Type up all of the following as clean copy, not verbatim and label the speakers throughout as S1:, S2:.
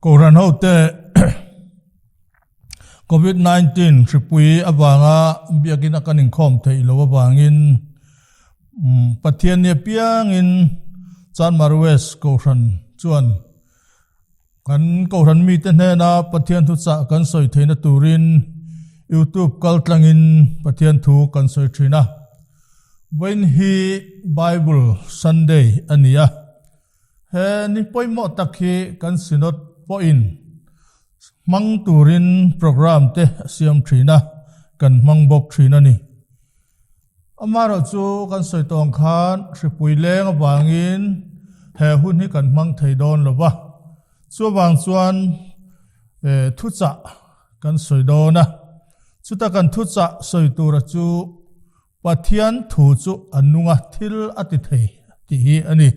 S1: Koran hote COVID-19 tripui abanga biakin akaning khom thei lo bangin pathian ne piang in Chan Marwes Koran chuan kan Koran mi te na pathian thu cha kan soi theina turin YouTube kaltlangin pathian thu kan soi thina when he Bible Sunday ania he ni poimo takhi kan sinot po in mang turin program te siam thina kan mang bok thina ni amaro chu kan soi tong khan hripui leng awangin he hun hi kan mang thei don lova chu wang chuan thu cha kan soi dona chuta kan thu cha soi tura chu pathian thu chu anunga thil ati thei ti hi ani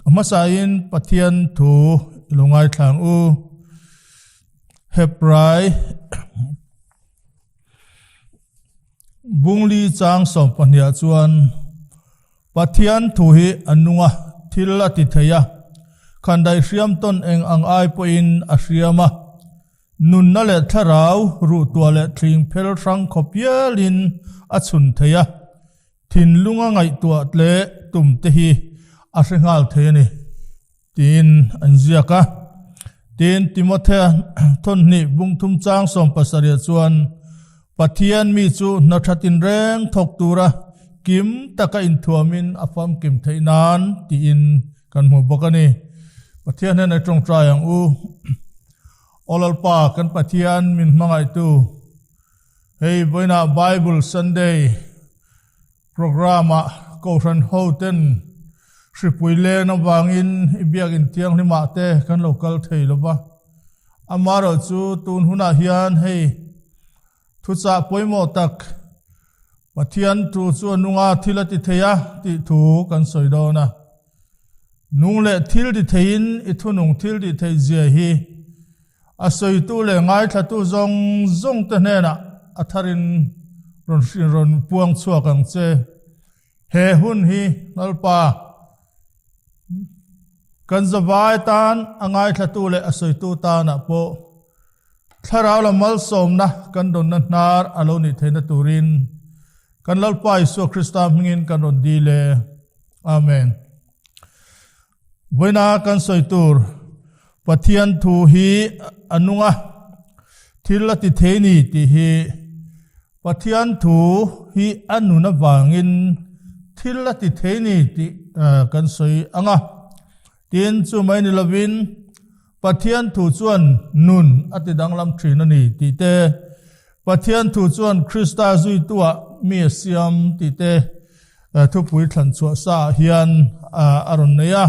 S1: amasain pathian thu lungai thlang u Hebrai bungli chang som pania chuan pathian thu hi anunga thil ati theya khandai hriam ton eng ang ai po in a hriama nun na le tharau ru tua le thling phel rang khopialin a chun theya thin lunga ngai tua tle tum te hi a hrengal theni tin anziaka tin Timothea thon ni bungthum chang som pasaria chuan pathian mi chu na thatin reng thok tura kim taka in thuamin afam kim theinan ti in kan mu bokani pathian na trong trayang u olalpa kan pathian min mangai tu hey boina Bible Sunday programa Koran hoten Shripwile na wangin ibiak in tiang ni mate kan local thei loba amaro chu tun huna hian hei thucha poimo tak pathian tu chu nunga thilati theya ti thu kan soidona nungle thil di thein ithunung thil di thei zia hi asoi tu le ngai thatu zong zong te nena atharin ron puang chuakang che he hun hi nalpa kan zawai tan angai thatu le asoi tu ta na po tharau la mal som na kan don na nar aloni theina turin kan lalpa Isu Krista mingin kan ron dile amen boina kan soi tur pathian thu hi anunga thilati theini ti hi pathian thu hi anuna wangin thilati theini ti kan soi anga tin chu mai ni lovin pathian thu chuan nun ati danglam thrin ani ti te pathian thu chuan Krista zui tua mi siam ti te thu pui thlan chu sa hian aron neya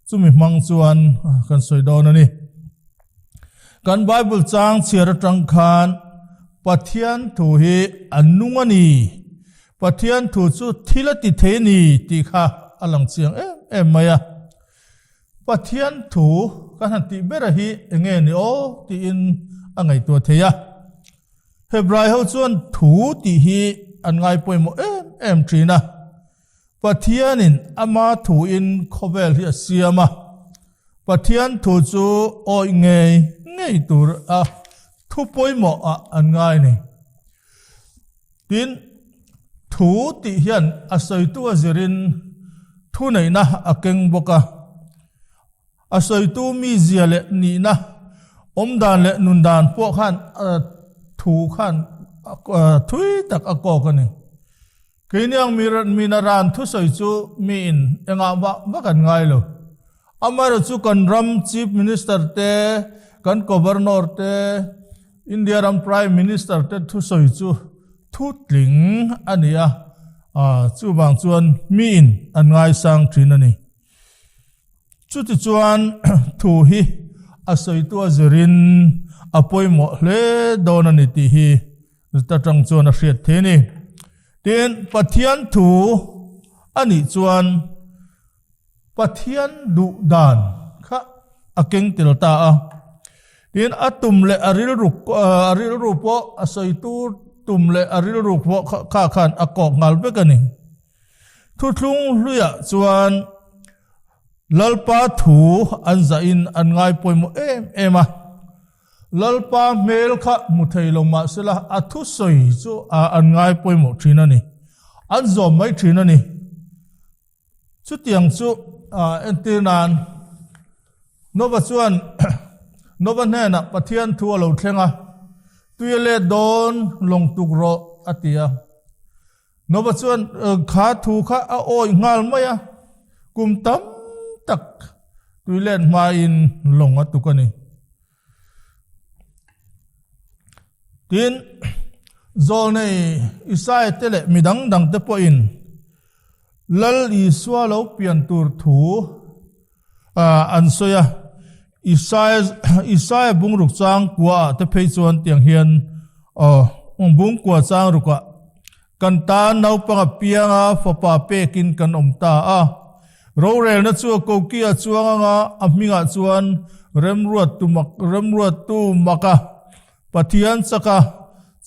S1: chumi mang chuan kan soi don ani kan Bible chang chira tang khan pathian thu hi anungani pathian thu chu thilati theini ti kha alang chiang em maya pathian thu kan ti bera hi enge ni o ti in angai to theya Hebrai ho chuan thu ti hi angai poimo em trina pathianin ama thu in khovel hi asiama pathian thu chu oi ngei tur a thu poimo a angai ni tin thu ti hian asoi tu azirin thu nei na akeng boka asoi tu mi zia le ni na omdan le nundan po khan thu khan thui tak ako kani kiniang minaran thu soi chu mi in enga ba kan ngai lo amaro chu kan ram chief minister te kan governor te India ram prime minister te thu soi chu thu tling ania chu bang chuan mi in an ngai sang thin ani chu ti chuan thu hi asoi tu azirin apoimo hle don ani ti hi ta tang chuan a hriat the ni tin pathian thu ani chuan pathian du dan kha akeng tel ta a tin atum le aril rupo asoi tu tum le aril rupo kha khan akok ngal be kani thu thlung hluya chuan lalpa thu an za in an ngai poimo ema lalpa mel kha muthei loma sela athu soi chu an ngai poimo thina ni an zom mai thina ni chu tiang chu entinan nova chuan nova hna pathian thu lo thlenga tuile don long tukro atia nova chuan kha thu kha a oi ngal maya kum tam tak tuile ma in long atukani tin zol nei isai tele midang dang te po in lal iswa lo pian tur thu an soya isai bung ruk chang kwa te phei chuan tiang hian bung kwa chang ruka kan ta nau panga pianga fapa pekin kan omta ro rel na chu ko kia chuanga aminga chuan remruat tu maka pathian saka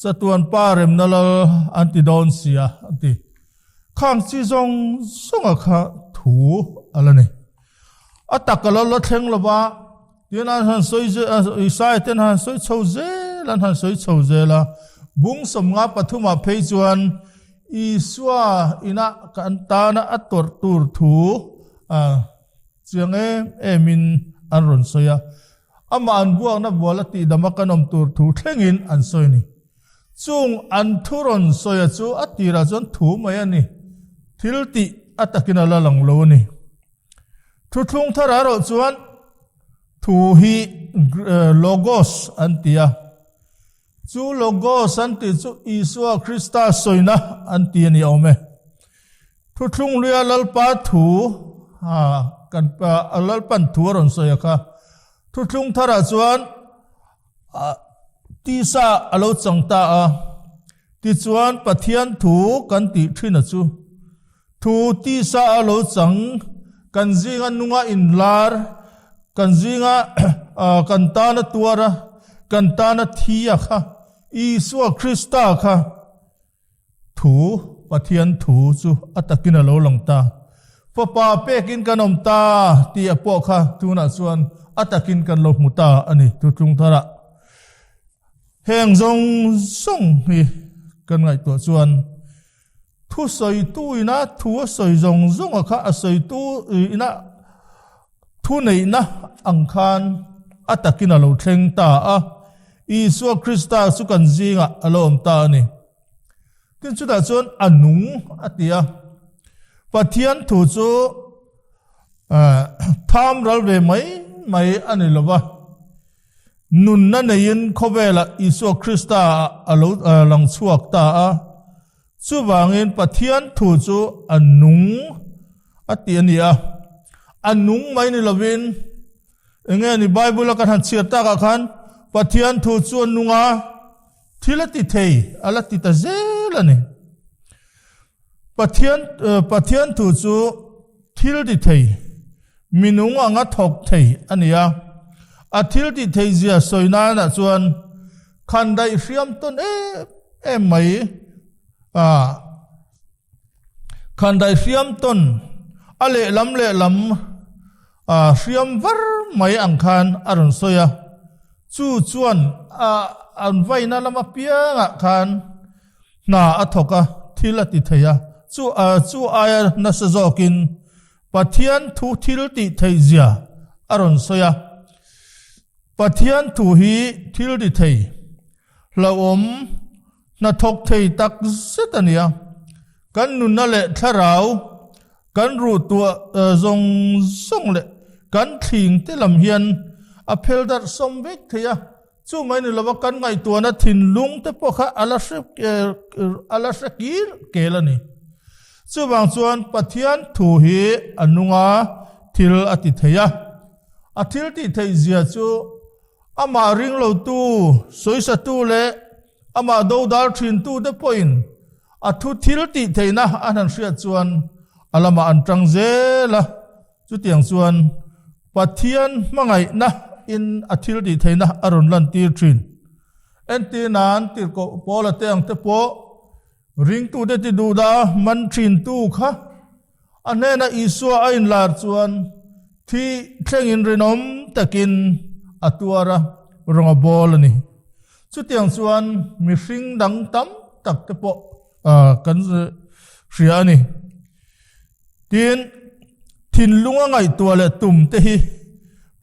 S1: satuan pa rem nalal antidon sia anti khang chi zong songa kha thu alani atakala la thleng lova tian han soi isai ten han soi chouze lan han soi chouze la bung somnga pathuma phei chuan iswa ina kan ta na ator tur thu chiange emin an ron soya ama an buang na bola ti damakan tur thu thlengin an soi ni chung an thuron soya chu atira chon thu mai ani thilti atakina la lang lo ni thu thung thara ro chuan thu hi logos antia chu logos anti chu iswa krista soina anti ni ome thu thung ria lalpa thu kan pa lalpan thu ron soya ka thu thung thara chuan ti sa alo changta ti chuan pathian thu kan ti thina chu thu ti sa alo chang kan zinga nunga inlar kan zinga kan ta na tuara kan ta na thia kha iswa krista kha thu pathian thu chu atakina lo langta papa pekin kanom ta ti apo kha tuna chuan atakin kan lo muta ani tu tung thara heng zong song hi kan ngai to chuan thu soi tu ina thu soi zong zong kha soi tu ina thu nei na angkhan atakina lo thleng ta iswa krista su kan zinga alom ta ni tin chu da chuan anung atia pathian thu chu tham ral ve mai ani lova nun na nein khowela iswa krista alo lang chuak ta chu wangin pathian thu chu anung atiania anung mai ni lovin enge ni bible ka han chia ta ka khan pathian thu chu anunga thilati thei alati ta zelani pathian thu chu thil di thei minung anga thok thei ania athil di thei zia soina na chuan khandai hriam ton mai khandai hriam ton ale lam hriam var mai angkhan aron soya chu chuan an vaina lama pianga khan na athoka thilati theya chu aya na sazokin pathian thu thil ti thei zia aron soya pathian thu hi thil di thei laom na thok thei tak setania kan nun na le tharau kan ru tua zong song le kan thing te lam hian a phel dar som vek theya chu mai ni lawa kan ngai tua na thin lung te pokha ala shakir kelani chu bang chuan pathian thu hi anunga thil ati theya a thil ti thei zia chu ama ring lo tu soisa tu le ama do dal thin tu de point a thu thil ti theina anan hria chuan alama antang zela chu tiang chuan pathian mangai na in athil ti theina aron lan tir thin enti nan tir ko pola teng te po ring tu de ti du da man thin tu kha anena iswa ain lar chuan thi thlengin rinom takin atuara ronga bol ani chu tiang chuan mi hring dang tam tak te po kan ria ani tin thin lunga ngai tua le tum te hi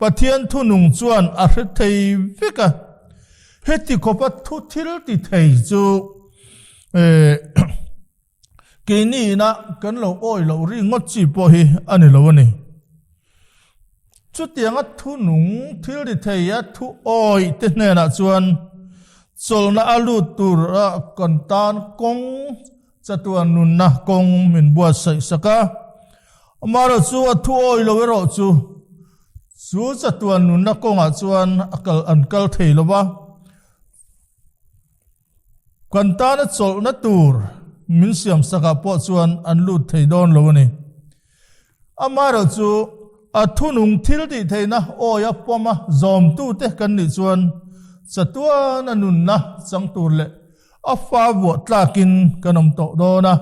S1: pathian thu nung chuan a hre thei veka heti khopa thu thil ti thei chu ke ni na kan lo oi lo ri ngot chi po hi ani lo ani chu tianga thu nung thil ti thei ya thu oi te ne na chuan solna alu tur kon tan kong chatuan nun na kong min bua sai saka amara chu thu oi lo ro chu chatuan nun na kong a chuan akal ankal thei lo ba kon tan solna tur min siam saka po chuan an lut thei don lo ni amara chu a thunung thil ti theina oya poma zom tu te kan ni chuan chatuan anun na chang tur le a fa wo tlakin kanom to do na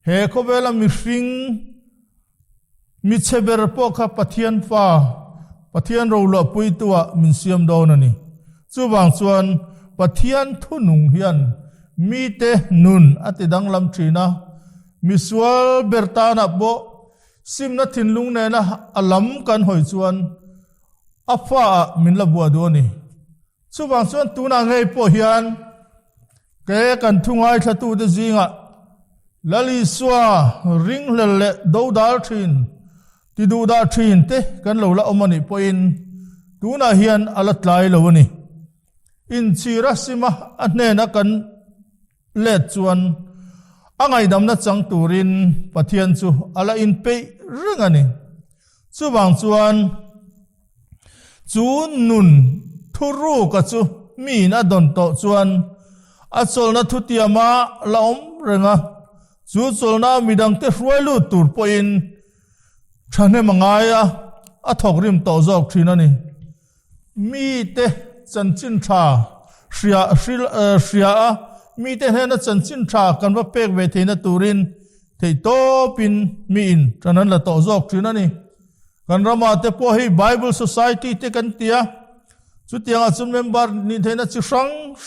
S1: he ko bela mi hring mi cheber po kha pathian ro lo pui tua min siam do na ni chu wang chuan pathian thunung hian mi te nun ati dang lam thina miswal bertana bo simna thinlung ne na alam kan hoi chuan afa min la bua do ni chuwang chuan tuna ngei po hian ke kan thungai thatu de zinga lali swa ring le do dal thin ti du da thin te kan lo la omani po in tuna hian alat lai lo ni in chira sima ane na kan let chuan angai dam na chang turin pathian chu ala in pe ring ani chuwang chuan chu nun thuru ka chu mi na don to chuan a cholna thutiama laom renga chu cholna midang te hruailu tur po in thane mangaya a thokrim to jok thina ni mi te chanchin tha shria mi te hena chanchin tha kan ba pek ve theina turin thei to pin mi in chanan la to jok thina ni kan rama te po hi Bible Society te kan tia chu tianga chun member ni theina chi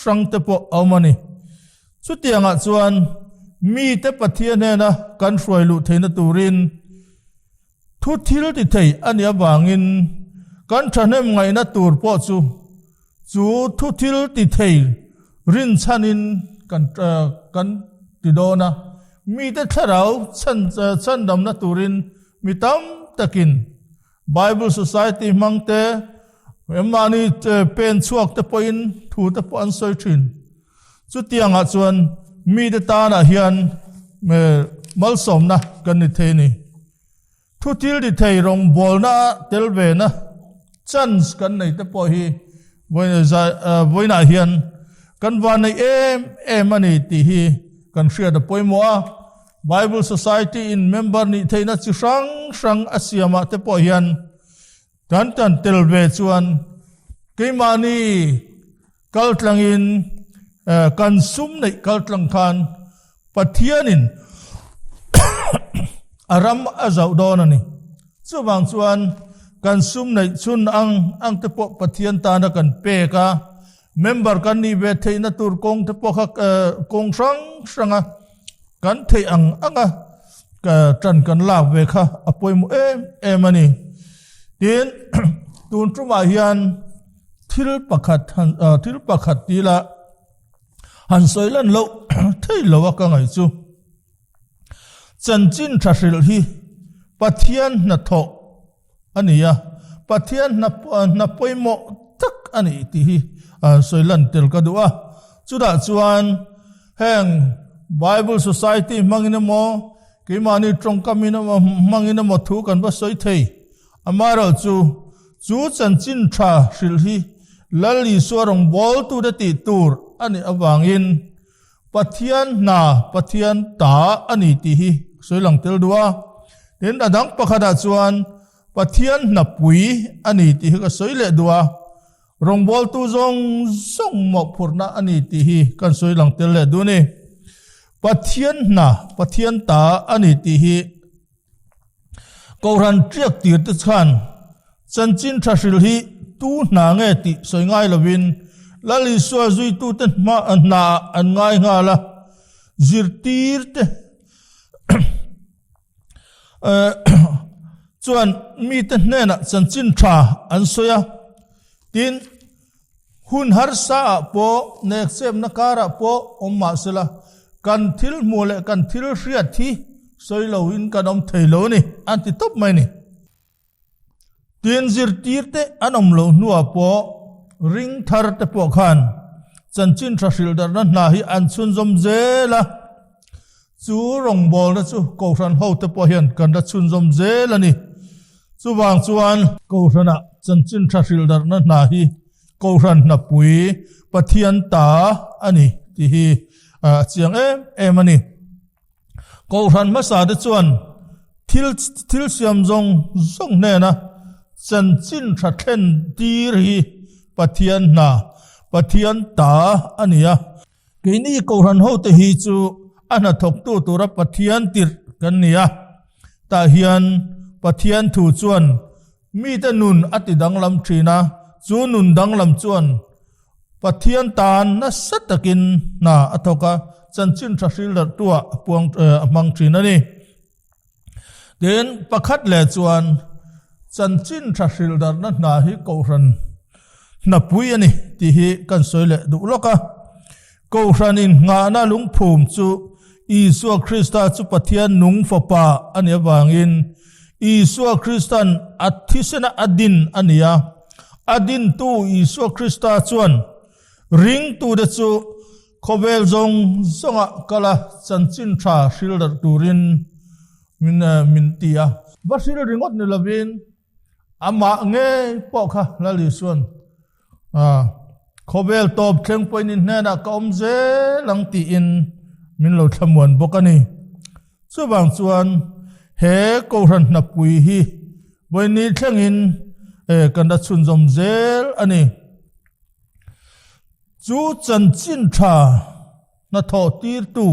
S1: sang te po awmani chu tianga chuan mi te pathian hena kan hruailu theina turin thu thil ti thei ania wangin kan thanem ngai na tur po chu thu thil ti thei rin chanin kan ti dona mi te tharau chan dam na turin mi tam takin Bible Society mangte emani pen chuak te point thu te po an soi thin chu tianga chuan mi te ta na hian mal som na kan ni the ni thu til di thei rong bol na tel ve na chance kan nei te po hi voina hian kan van nei em ani ti hi kan share the poimo Bible Society in member ni theina chi sang asiama te po hian kan tel ve chuan keimani kaltlangin kan sum nei kaltlang khan pathianin aram azau don ani chuwang chuan kan sum nei chun ang te po pathian ta na kan pe ka member kan ni ve theina tur kong te po kha kong sanga kan thei anga ka tran kan la ve kha apoi mu em ani tin tun truma hian thil pakhat tila han soilan lo thei lo ka ngai chu chanchin thashil hi pathian na tho ania pathian na poimo tak ani ti hi soilan tel ka duwa chuda chuan heng Bible Society mangina mo kimani trongkamina mangina mo thu kan ba soi thei amaro chu chanchin tha shil hi lali sorong bol tu da ti tur ani awangin pathian ta ani ti hi soilang tel duwa den adang pakhada chuan pathian na pui ani ti hi ka soile duwa rong bol tu zong mo phurna ani ti hi kan soilang tel le du ni pathian ta ani ti hi câu ran triệt tiệt tự khan chân chín thà sil hi tu na nghe ti soi ngai lovin lali so zui tu ten ma na an ngai nga la zir tir te chuan mi te hne na chân chín tha an soya tin hun har sa po nek sem na kara po omma sela kan thil mole kan thil riat thi soi lo in kan om theilo ni anti top mai ni tin zir tir te anom lo nuwa po ring thar te po khan chan chin thrasil dar na hi an chun zom zela chu rong bol na chu ko ran ho te po hian kan da chun zom zela ni chu wang chuan ko rana chan chin thrasil dar na hi ko ran na pui pathian ta ani ti hi chiang em ani ko ran ma sa de chuan thil siam zong ne na chân chín thà khen ti ri pathian na pathian ta ania cái ni câu ran ho te hi chu ana thok tu tu ra pathian tir kan nia ta hian pathian thu chuan mi ta nun ati dang lam thina chu nun dang lam chuan pathian tan na satakin na athoka chân chín thà sil dar tua puang mang thina ni den pakhat le chuan chân chín thà sil dar na hi câu ran na pui ani ti hi kan soi le du loka câu ran in nga na lung phum chu Isu Krista chu pathian nung fopa ani wangin Isu Kristan athisena adin ania adin tu Isu Krista chuan ring tu de chu khovel zong zonga kala chân chín thà sil dar turin min tia basil ringot ni lavin ama nge po kha la li suan khovel top thleng point in na ka om ze lang ti in min lo thamwan bokani chuwang chuan he ko ran na pui hi boini thleng in kan da chun zom zel ani chu chân chín tha na tho tir tu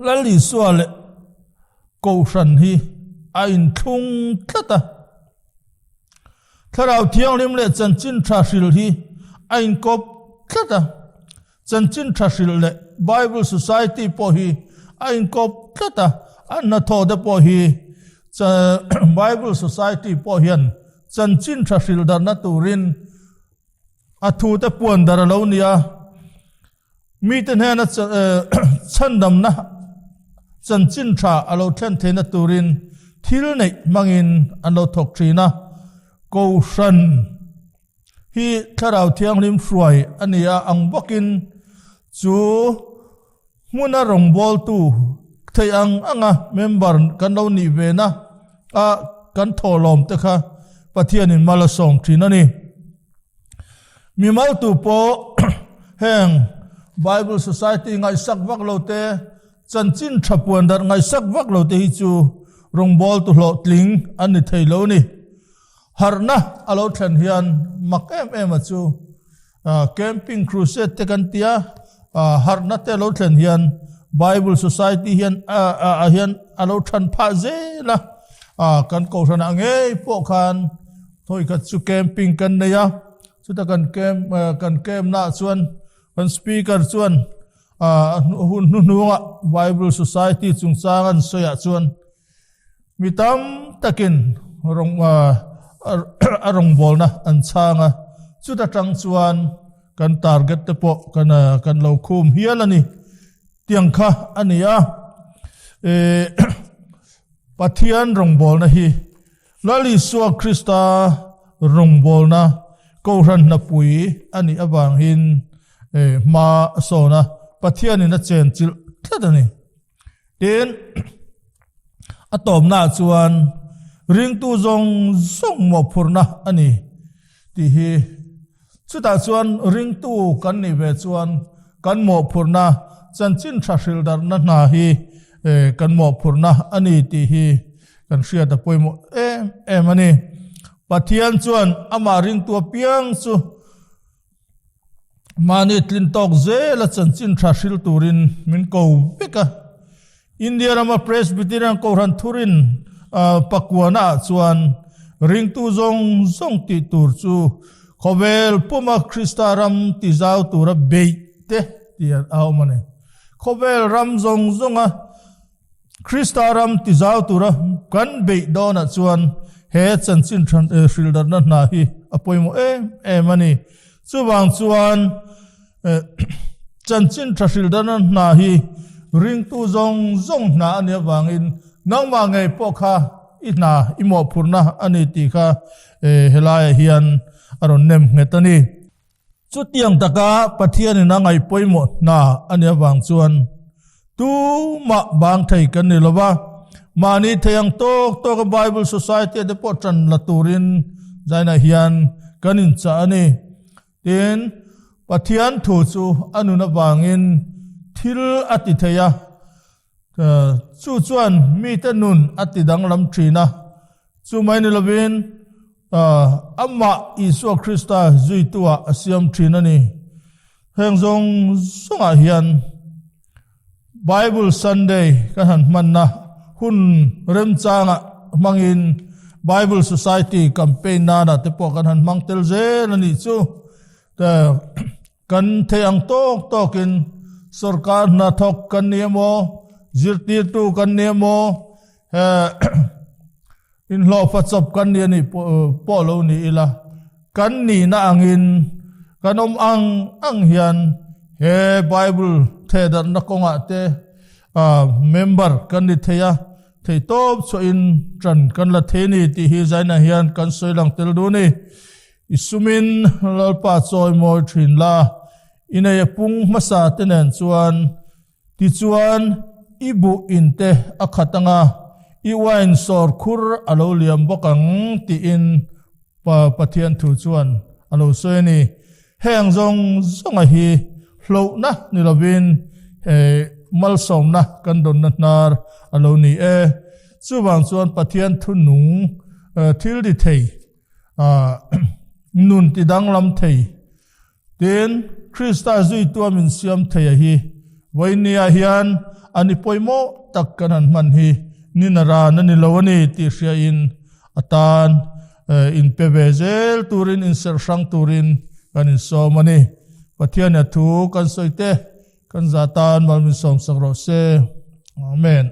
S1: la li suale ko ran hi ain thung thata tharau thiang lim le chan chin tha sil hi ain kop thata chan chin tha sil le Bible Society po hi ain kop thata an na tho de po hi Bible Society po hian chan chin tha sil dar na turin athu te puan dar lo nia mi te na chandam na chan chin tha alo then the na turin thil nei mangin anlo thok thina ko ran hi tharau thiang lim hruai ania ang bokin chu muna rong bol tu thei anga member kan lo ni ve na kan tholom te kha pathian in mala song thina ni mi mal tu po heng Bible Society ngai sak vak lo te chan chin thapuan dar ngai sak vak lo te hi chu rong bol tu lo tling ani theilo ni harna alo than hian mak em chu camping crusade te kan tia harna te lo than hian Bible Society hian hian alo than pha zela kan ko ran ange po khan thoi ka chu camping kan neya chu ta kan camp na chuan kan speaker chuan hununga Bible Society chung changan soya chuan mitam takin rong bol na an changa chu ta tang chuan kan target te po kan lo khum hialani tiang kha ania pathian rong bol na hi lali suwa Krista rong bol na ko ran na pui ani awang hin ma so na pathian in a chen chil thadani ten atom na chuan ring tu zong mo phurna ani ti hi chuta chuan ring tu kan ni ve chuan kan mo phurna chan chin tha sil dar na hi kan mo phurna ani ti hi kan sia ta poimo ani pathian chuan ama ring tu piang chu mani tlin tok ze la chan chin tha sil turin min ko beka India rama Presbyterian Koran Thurin Pakwana chuan ring tu zong ti tur chu khovel puma Christaram ti zau tura beite tiar aumane khovel ram zonga Christaram ti zau tura kan be dona chuan he chanchin shildar na hi apoimo mani chuwang chuan chanchin shildar na hi ring tu zong na ania wangin nangwa ngai pokha ina imo purna ani ti kha helai hian aron nem ngetani chutiang taka pathian na ngai poimo na ania wang chuan tu ma bang thai kan ni lowa mani thayang tok Bible Society de potran laturin zaina hian kanin cha ani tin pathian thu chu anuna wangin thil ati thaya chu chuan mi ta nun ati dang lam trina chu mai ni lovin amma Isu Krista zui tua asiam trina ni heng zong songa hian Bible Sunday kan han manna hun rem changa mangin Bible Society campaign na te po kan han mang tel zel ani chu ta kan theyang tokin sarkar na thok kan niamo zirti tu kan niamo in law fatsap kan ni polo ni ila kan ni na angin kanom ang hian he Bible thedar na konga te member kan ni theya thei top so in tran kan la theni ti hi zaina hian kan soilang tel du ni isumin lalpa choi moi thin la inay pung masa tenen chuan ti chuan ibu inte akhatanga iwain sor khur alo liam bokang ti in pathian thu chuan alo soini heng zong a hi hlo na ni lovin mal som na kan don na nar alo ni chuwang chuan pathian thu nung thil di thei nun ti dang lam thei tin Krista zui tua min siam thei hi voinia hian ani poimo takkanan man hi ninara nani lawani ti ria in atan in pevezel turin in sersang turin kan in somani pathian thu kan soite kan zatan malmin som sakro se amen